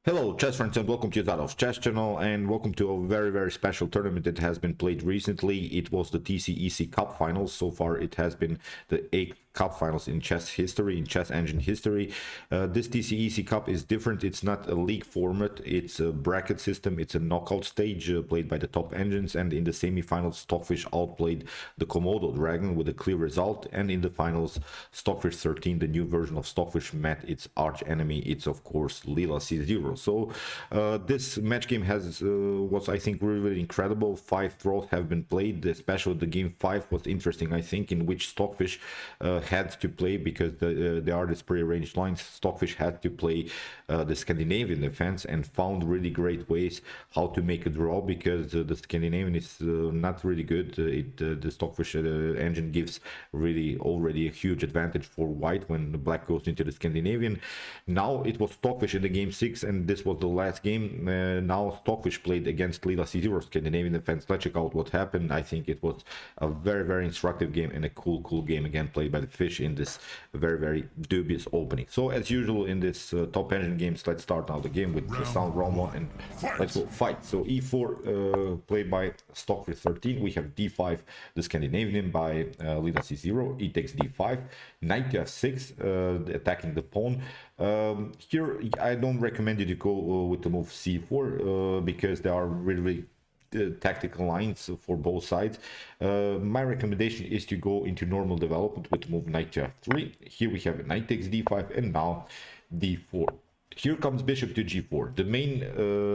Hello, chess friends, and welcome to Zadov's Chess Channel, and welcome to a very special tournament that has been played recently. It was the TCEC Cup Finals. So far, it has been the 8th Cup Finals in chess history, in chess engine history. This TCEC Cup is different. It's not a league format. It's a bracket system. It's a knockout stage played by the top engines, and in the semifinals, Stockfish outplayed the Komodo Dragon with a clear result, and in the finals, Stockfish 13, the new version of Stockfish, met its arch enemy. It's of course Lila C0. So this match game was, I think, really incredible. 5 draws have been played, especially the game 5 was interesting, I think, in which Stockfish had to play, because there are these prearranged lines. Stockfish had to play the Scandinavian defense and found really great ways how to make a draw, because the Scandinavian is not really good. The Stockfish engine gives really already a huge advantage for white when the black goes into the Scandinavian. Now it was Stockfish in the game 6, and this was the last game. Now Stockfish played against Lila C0 Scandinavian defense. Let's check out what happened. I think it was a very instructive game and a cool game again played by the fish in this very dubious opening. So as usual in this top engine games, let's start now the game with the sound round 1 and let's go fight. So e4 played by Stockfish 13. We have d5 the Scandinavian by Lila C0. E takes d5, knight to f6, attacking the pawn. Here I don't recommend you to go with the move c4 because there are really tactical lines for both sides. My recommendation is to go into normal development with the move knight to f3. Here we have knight takes d5 and now d4. Here comes bishop to g4. The main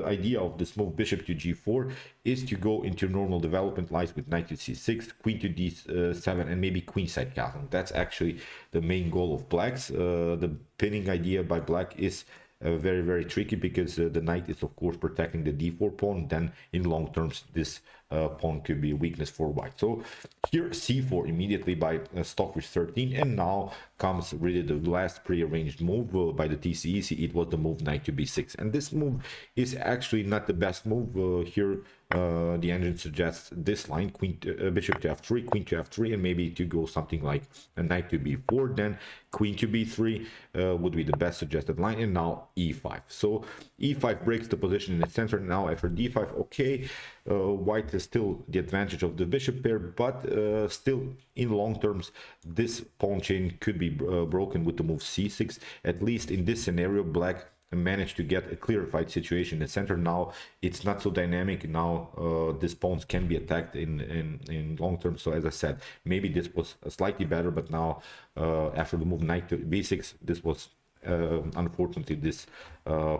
idea of this move bishop to g4 is to go into normal development lines with knight to c6, queen to d7, and maybe queenside castle. That's actually the main goal of blacks. The pinning idea by black is very tricky, because the knight is of course protecting the d4 pawn. Then in long terms this pawn could be a weakness for white. So here c4 immediately by Stockfish 13, and now comes really the last prearranged move by the TCEC. It was the move knight to b6, and this move is actually not the best move. Here the engine suggests this line, bishop to f3, queen to f3, and maybe to go something like a knight to b4, then queen to b3 would be the best suggested line, and now e5. So e5 breaks the position in the center. Now after d5, okay, white has still the advantage of the bishop pair, but still in long terms this pawn chain could be broken with the move c6. At least in this scenario, black managed to get a clarified situation in the center. Now it's not so dynamic. Now these pawns can be attacked in long term. So as I said, maybe this was slightly better, but now after the move knight to b6, this was unfortunately this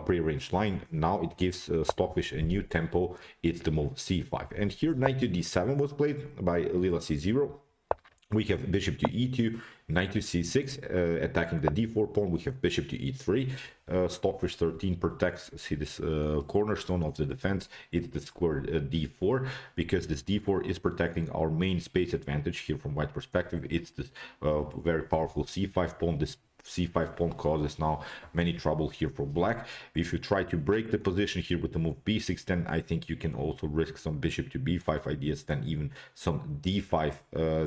prearranged line. Now it gives Stockfish a new tempo. It's the move c5, and here knight to d7 was played by Lila c0. We have bishop to e2, knight to c6, attacking the d4 pawn. We have bishop to e3. Stockfish 13 protects, see this cornerstone of the defense. It's the square d4, because this d4 is protecting our main space advantage here from white perspective. It's this very powerful c5 pawn. This c5 pawn causes now many trouble here for black. If you try to break the position here with the move b6, then I think you can also risk some bishop to b5 ideas, then even some d5,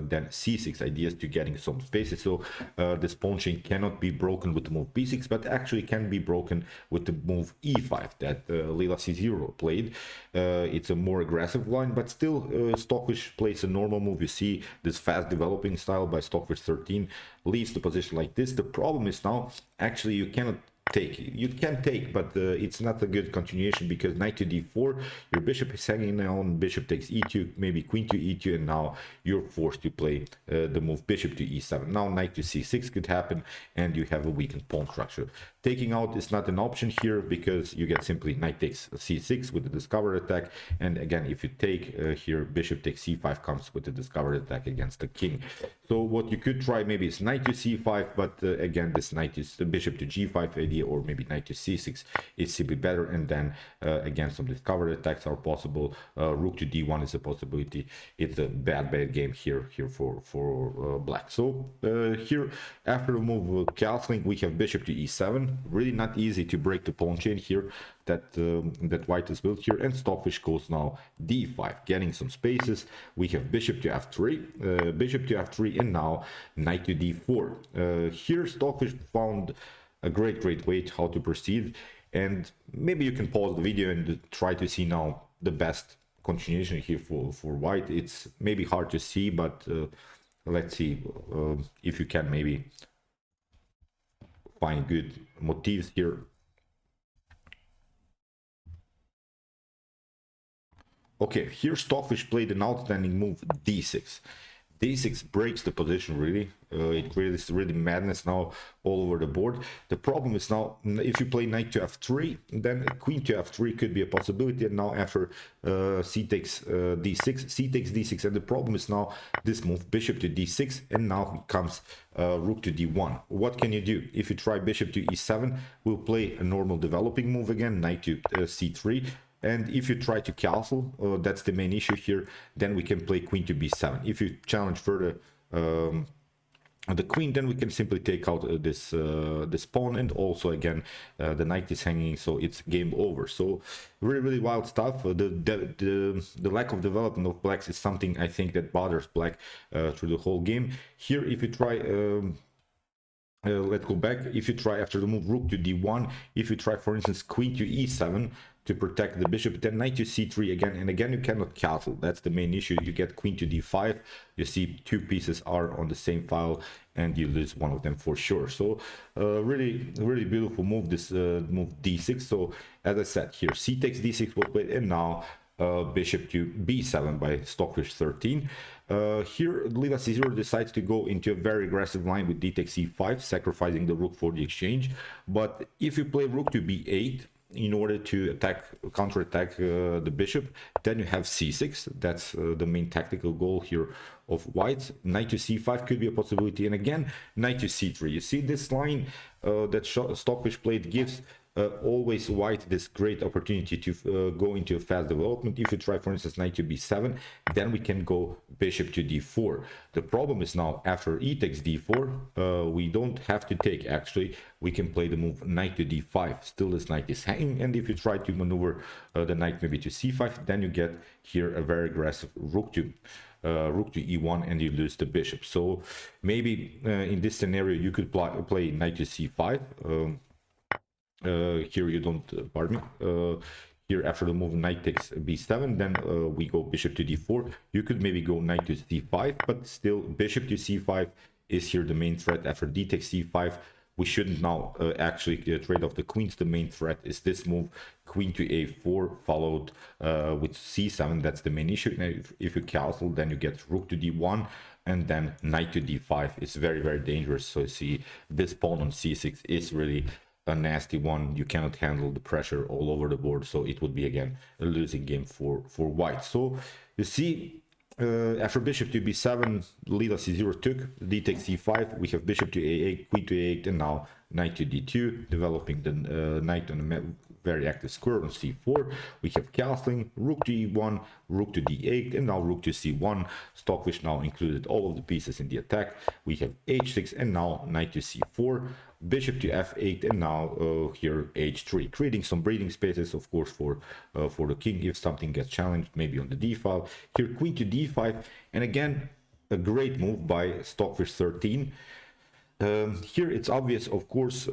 then c6 ideas to getting some spaces. So this pawn chain cannot be broken with the move b6, but actually can be broken with the move e5 that Lila c0 played. It's a more aggressive line, but still Stockfish plays a normal move. You see this fast developing style by Stockfish 13 leaves the position like this. The problem is now actually you cannot take. You can take, but it's not a good continuation, because knight to d4, your bishop is hanging on, bishop takes e2, maybe queen to e2, and now you're forced to play the move bishop to e7. Now knight to c6 could happen, and you have a weakened pawn structure. Taking out is not an option here, because you get simply knight takes c6 with the discovered attack, and again if you take here bishop takes c5 comes with the discovered attack against the king. So what you could try maybe is knight to c5, but again this knight is the bishop to g5 idea, or maybe knight to c6 is simply better, and then again some discovered attacks are possible. Rook to d1 is a possibility. It's a bad game here for black. So here after the move castling, we have bishop to e7. Really not easy to break the pawn chain here that white is built here, and Stockfish goes now d5, getting some spaces. We have bishop to f3, and now knight to d4. Here Stockfish found a great way how to proceed. And maybe you can pause the video and try to see now the best continuation here for white. It's maybe hard to see, but let's see if you can maybe find good motifs here. Okay, here Stockfish played an outstanding move, d6. d6 breaks the position, really. It creates really madness now all over the board. The problem is now, if you play knight to f3, then queen to f3 could be a possibility. And now after c takes d6, c takes d6. And the problem is now this move, bishop to d6, and now comes rook to d1. What can you do? If you try bishop to e7, we'll play a normal developing move again, knight to c3. And if you try to castle, that's the main issue here, then we can play queen to b7. If you challenge further the queen, then we can simply take out this pawn, and also again the knight is hanging, so it's game over. So really wild stuff. The lack of development of blacks is something I think that bothers black through the whole game. Here, if you try let's go back. If you try after the move rook to d1, if you try for instance queen to e7 to protect the bishop, then knight to c3 again, and again you cannot castle. That's the main issue. You get queen to d5, you see two pieces are on the same file, and you lose one of them for sure. So really beautiful move, this move d6. So as I said here, c takes d6 was played, and now bishop to b7 by Stockfish 13. Here Lila C0 decides to go into a very aggressive line with d takes c5, sacrificing the rook for the exchange. But if you play rook to b8 in order to counterattack the bishop, then you have c6. That's the main tactical goal here of white. Knight to c5 could be a possibility, and again knight to c3. You see this line that Stockfish played gives always white this great opportunity to go into a fast development. If you try for instance knight to b7, then we can go bishop to d4. The problem is now after e takes d4, we don't have to take, actually we can play the move knight to d5. Still this knight is hanging, and if you try to maneuver the knight maybe to c5, then you get here a very aggressive rook to e1, and you lose the bishop. So maybe in this scenario you could play knight to c5. Here you don't, pardon me, here after the move knight takes b7, then we go bishop to d4. You could maybe go knight to c5, but still bishop to c5 is here the main threat. After d takes c5, we shouldn't now actually trade off the queens. The main threat is this move, queen to a4 followed with c7. That's the main issue. Now if you castle, then you get rook to d1, and then knight to d5 is very dangerous. So you see this pawn on c6 is really a nasty one. You cannot handle the pressure all over the board, so it would be again a losing game for white. So you see after bishop to b7, Lila c0 took, d takes c5, we have bishop to a8, queen to a8, and now knight to d2, developing the knight on a very active square on c4. We have castling, rook to e1, rook to d8, and now rook to c1. Stockfish now included all of the pieces in the attack. We have h6, and now knight to c4, bishop to f8, and now here h3, creating some breathing spaces, of course, for the king if something gets challenged, maybe on the d file. Here queen to d5, and again a great move by Stockfish 13. Here it's obvious, of course,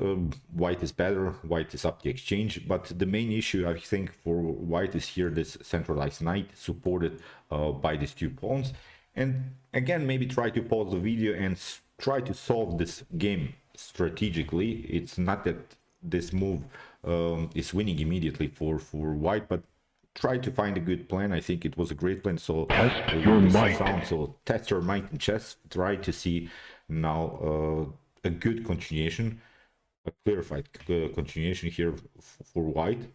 white is better, white is up the exchange, but the main issue I think for white is here this centralized knight supported by these two pawns. And again, maybe try to pause the video and try to solve this game strategically. It's not that this move is winning immediately for white, but try to find a good plan. I think it was a great plan. So test your might. So test your might in chess. Try to see now a good continuation, a clarified continuation here for white.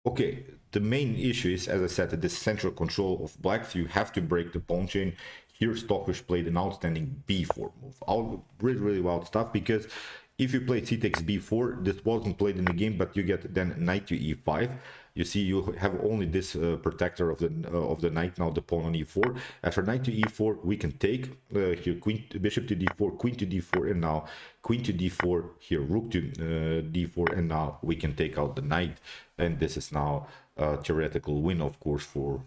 Okay, the main issue is, as I said, the central control of black. So you have to break the pawn chain. Here Stockfish played an outstanding b4 move. Really wild stuff, because if you play c takes b4, this wasn't played in the game, but you get then knight to e5. you see you have only this protector of the knight, now the pawn on e4. After knight to e4 we can take here bishop to d4, queen to d4, and now queen to d4, here rook to d4, and now we can take out the knight, and this is now a theoretical win, of course, for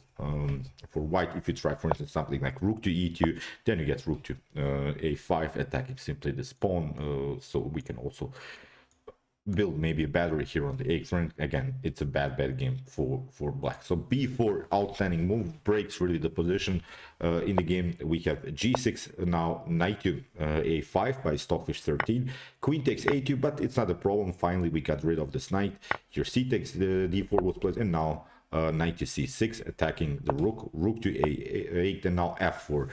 white. If you try, for instance, something like rook to e2, then you get rook to a5, attacking simply this pawn, so we can also build maybe a battery here on the x rank. Again, it's a bad game for black. So b4, outstanding move, breaks really the position in the game. We have g6, now knight to a5 by Stockfish 13, queen takes a2, but it's not a problem. Finally we got rid of this knight. Here c takes the d4 was played, and now knight to c6, attacking the rook to a8, and now f4.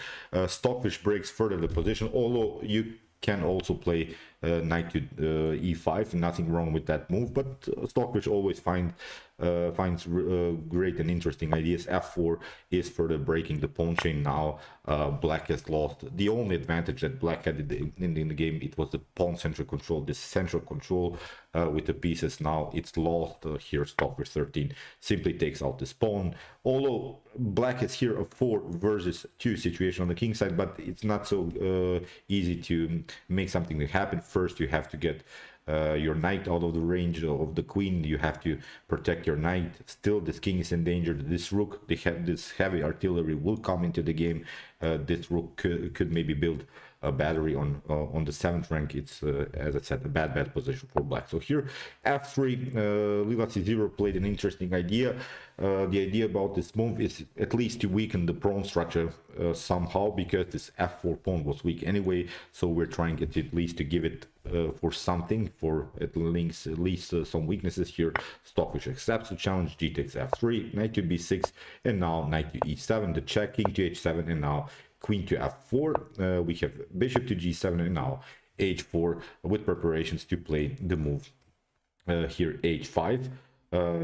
Stockfish breaks further the position, although you can also play knight to e5, nothing wrong with that move, but Stockfish always finds great and interesting ideas. f4 is further breaking the pawn chain. Now black has lost the only advantage that black had in the game. It was the pawn central control, this central control with the pieces. Now it's lost. Here Stockfish 13 simply takes out this pawn, although black is here a 4 versus 2 situation on the king side, but it's not so easy to make something that happen. First you have to get your knight out of the range of the queen. You have to protect your knight. Still this king is endangered. This rook, they have this heavy artillery will come into the game. This rook could maybe build a battery on the 7th rank. It's as I said, a bad position for black. So here f3, Lila C0 played an interesting idea. The idea about this move is at least to weaken the pawn structure somehow, because this f4 pawn was weak anyway, so we're trying at least to give it for something, for at least some weaknesses. Here Stockfish accepts the challenge, g takes f3, knight to b6, and now knight to e7, the check, king to h7, and now queen to f4. We have bishop to g7, and now h4 with preparations to play the move here h5.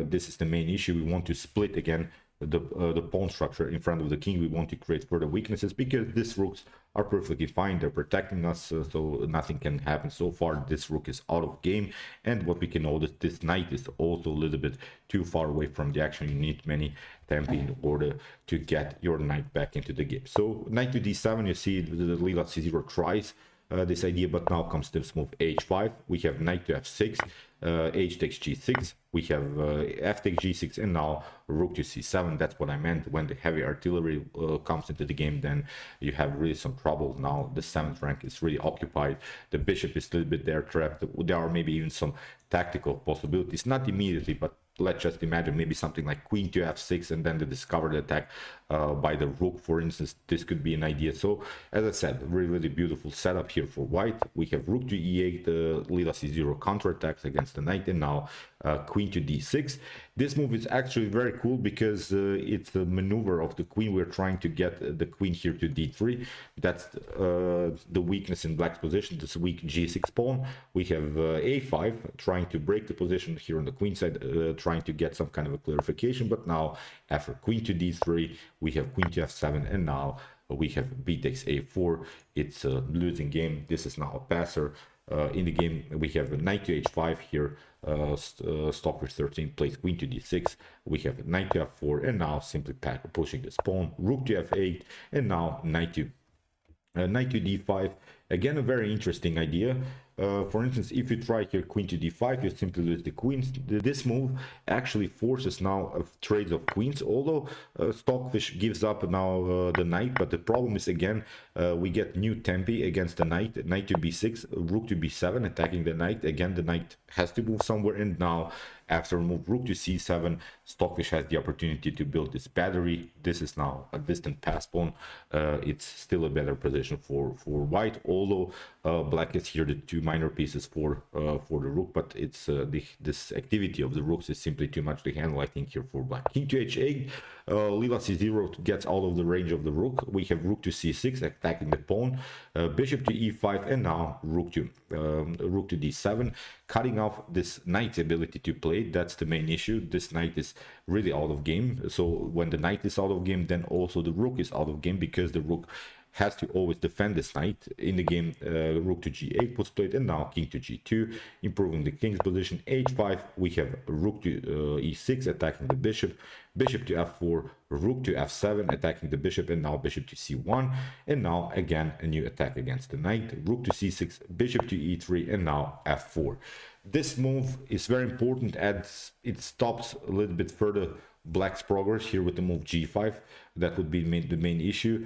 This is the main issue. We want to split again the pawn structure in front of the king. We want to create further weaknesses, because these rooks are perfectly fine. They're protecting us, so nothing can happen. So far this rook is out of game, and what we can notice, this knight is also a little bit too far away from the action. You need many tempi in order to get your knight back into the game. So knight to d7, you see the Lila C0 tries this idea, but now comes this move h5. We have knight to f6, h takes g6, we have f takes g6, and now rook to c7. That's what I meant. When the heavy artillery comes into the game, then you have really some trouble. Now the 7th rank is really occupied. The bishop is a little bit there trapped. There are maybe even some tactical possibilities, not immediately, but let's just imagine maybe something like queen to f6, and then the discovered attack by the rook, for instance. This could be an idea. So as I said, really beautiful setup here for white. We have rook to e8, the Lila C0 counterattacks against the knight, and now queen to d6. This move is actually very cool, because it's a maneuver of the queen. We're trying to get the queen here to d3. That's the weakness in black's position, this weak g6 pawn. We have a5, trying to break the position here on the queen side, trying to get some kind of a clarification. But now after queen to d3, we have queen to f7, and now we have b takes a4. It's a losing game. This is now a passer. In the game we have a knight to h5 here. Stockfish 13 plays queen to d6. We have knight to f4, and now simply pushing this pawn, rook to f8, and now knight to d5. Again, a very interesting idea. For instance, if you try here queen to d5, you simply lose the queens. This move actually forces now trades of queens, although Stockfish gives up now the knight. But the problem is, again, we get new tempi against the knight. Knight to b6, rook to b7, attacking the knight. Again, the knight has to move somewhere, and now after move rook to c7, Stockfish has the opportunity to build this battery. This is now a distant pass pawn. It's still a better position for white, although black is here the two minor pieces for the rook, but it's this activity of the rooks is simply too much to handle, I think, here for black. King to h8, Lila C0 gets out of the range of the rook. We have rook to c6, attacking the pawn, bishop to e5, and now rook to d7, cutting off this knight's ability to play. That's the main issue. This knight is really out of game. So when the knight is out of game, then also the rook is out of game, because the rook has to always defend this knight. In the game, rook to g8 was played, and now king to g2, improving the king's position. h5, we have rook to e6, attacking the bishop, bishop to f4, rook to f7, attacking the bishop, and now bishop to c1, and now again a new attack against the knight, rook to c6, bishop to e3, and now f4. This move is very important as it stops a little bit further black's progress here with the move g5. That would be the main issue,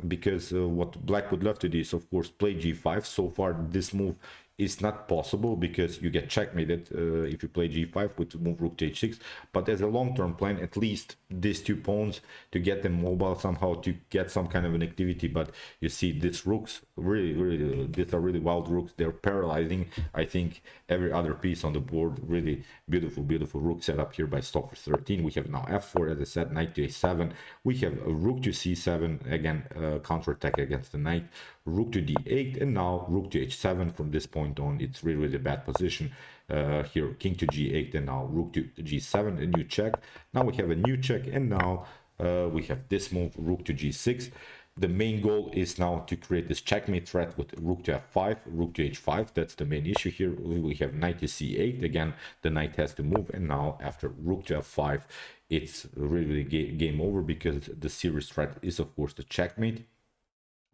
because what black would love to do is of course play g5. So far this move is not possible because you get checkmated if you play g5 with the move rook to h6. But as a long-term plan, at least these two pawns, to get them mobile somehow, to get some kind of an activity. But you see these rooks, really these are really wild rooks. They're paralyzing, I think, every other piece on the board. Really beautiful rook setup here by Stockfish 13. We have now f4, as I said, knight to a7. We have a rook to c7, again counter-attack against the knight, rook to d8, and now rook to h7. From this point on, it's really a bad position. Here king to g8, and now rook to g7, a new check. Now we have a new check, and now we have this move, rook to g6. The main goal is now to create this checkmate threat with rook to f5, rook to h5. That's the main issue here. We have knight to c8. Again, the knight has to move, and now after rook to f5, it's really game over, because the serious threat is of course the checkmate.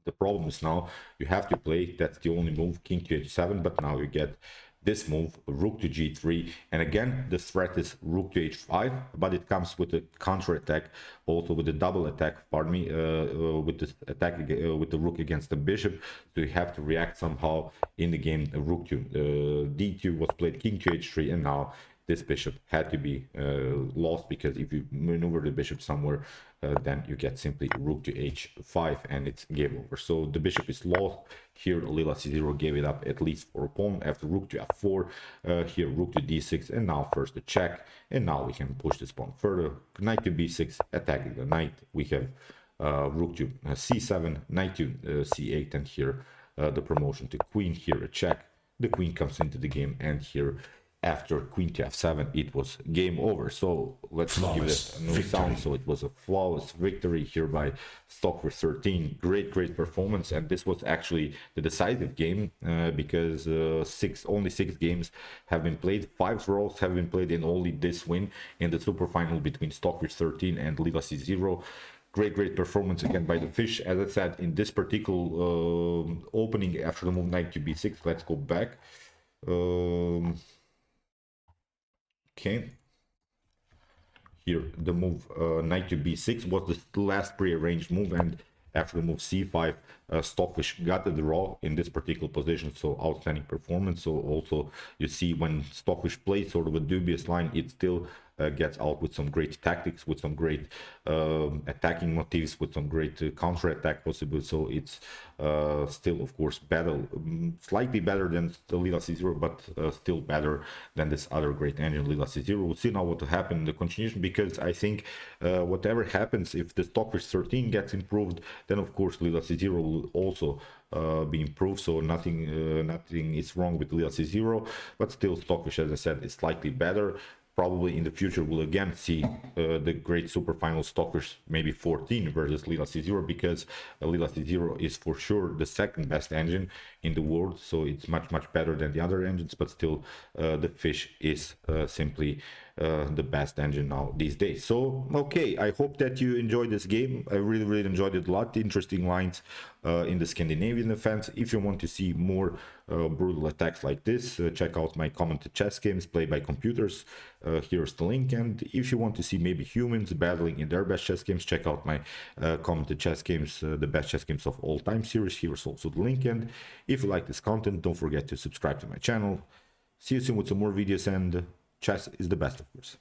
The problem is now you have to play, that's the only move, king to h7, but now you get this move, rook to g3, and again the threat is rook to h5, but it comes with a counter attack, also with a double attack, pardon me, with this attack with the rook against the bishop. So you have to react somehow in the game. Rook to d2 was played, king to h3, and now this bishop had to be lost, because if you maneuver the bishop somewhere, then you get simply rook to h5 and it's game over. So the bishop is lost. Here Leela c0 gave it up at least for a pawn. After rook to f4, here rook to d6, and now first the check, and now we can push this pawn further. Knight to b6, attacking the knight. We have rook to c7, knight to c8, and here the promotion to queen. Here a check, the queen comes into the game, and here after queen to f7 it was game over. So let's give it a new sound. So it was a flawless victory here by Stockfish 13. Great performance, and this was actually the decisive game, because only 6 games have been played. 5 draws have been played, and only this win in the super final between Stockfish 13 and Leela c0. Great performance again by the fish. As I said, in this particular opening after the move knight to b6, let's go back. Okay, here the move knight to b6 was the last prearranged move, and after the move c5, Stockfish got the draw in this particular position. So outstanding performance. So also you see when Stockfish plays sort of a dubious line, it still gets out with some great tactics, with some great attacking motifs, with some great counter-attack possible. So it's still, of course, slightly better than the Leela c0, but still better than this other great engine, Leela c0. We'll see now what will happen in the continuation, because I think whatever happens, if the Stockfish 13 gets improved, then of course Leela c0 will also be improved. So nothing is wrong with Leela c0, but still Stockfish, as I said, is slightly better. Probably in the future we'll again see the great super final Stockfish maybe 14 versus Leela c0, because Leela c0 is for sure the second best engine in the world. So it's much better than the other engines, but still the fish is simply the best engine now these days. So okay, I hope that you enjoyed this game. I really enjoyed it a lot. Interesting lines in the Scandinavian defense. If you want to see more brutal attacks like this, check out my commented chess games played by computers. Here's the link. And if you want to see maybe humans battling in their best chess games, check out my commented chess games, the best chess games of all time series. Here's also the link. And if you like this content, don't forget to subscribe to my channel. See you soon with some more videos, and chess is the best, of course.